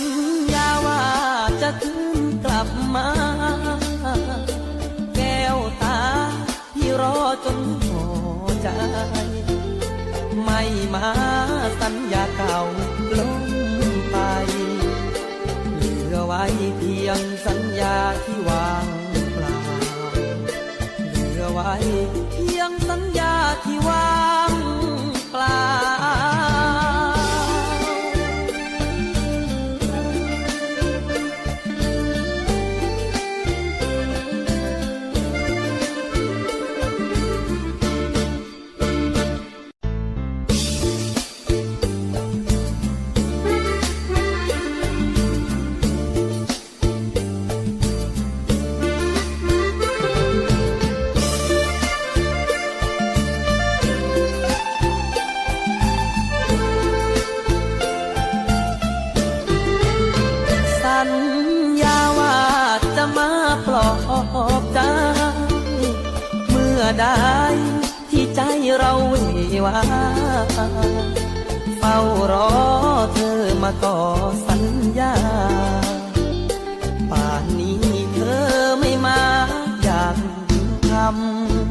ญญาว่าจะคืนกลับมาแก้วตาที่รอจนพอใจไม่มาสัญญาเก่าล้มไปเหลือไว้เพียงสัญญาที่วางเปล่าเหลือไว้เพียงสัญญาที่วางเปล่าสัญญาว่าจะมาปลอบใจเมื่อใดที่ใจเราเหวาเฝ้ารอเธอมาต่อสัญญาป่านนี้เธอไม่มาอย่างค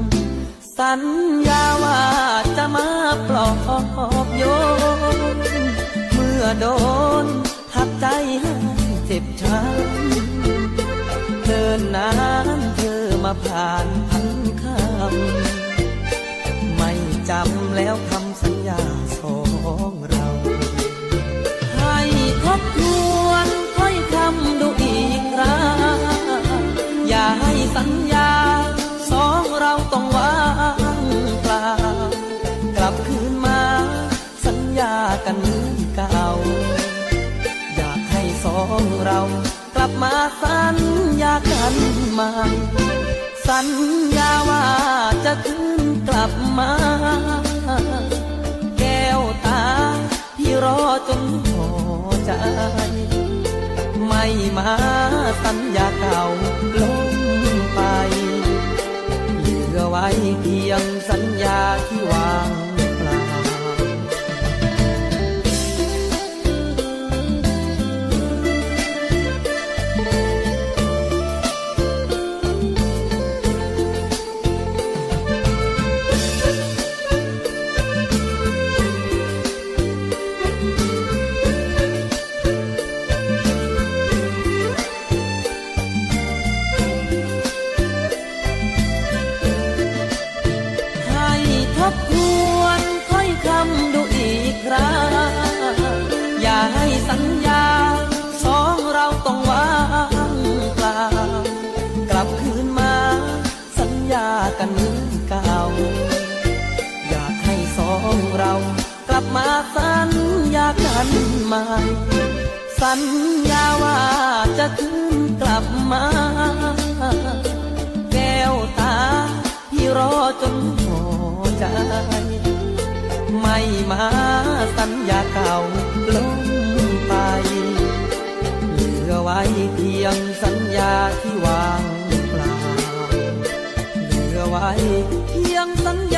ำสัญญาว่าจะมาปลอบโยนเมื่อโดนทับใจเจ็บช้ำเดินนานเธอมาผ่านพันคำไม่จำแล้วคำสัญญาสองเราให้ทบทวนถ้อยคำดูอีกครั้งอย่าให้สัญญาสองเราต้องว่างเปล่ากลับคืนมาสัญญากันเหมือนเก่าสองเรากลับมาสัญญากันใหม่สัญญาว่าจะคืนกลับมาแก้วตาที่รอจนพอใจไม่มาสัญญาเก่าล้มไปเหลือไว้เพียงสัญญาที่วางเปล่าทบทวนถ้อยคำดูอีกครั้งอย่าให้สัญญาสองเราต้องว่างเปล่ากลับคืนมาสัญญากันเหมือนเก่าอยากให้สองเรากลับมาสัญญากันใหม่สัญญาว่าจะคืนกลับมาแก้วตาที่รอจนพอใจไม่มาสัญญาเก่าล้มไปเหลือไว้เพียงสัญญาที่วางเปล่าเหลือไว้เพียงสัญญา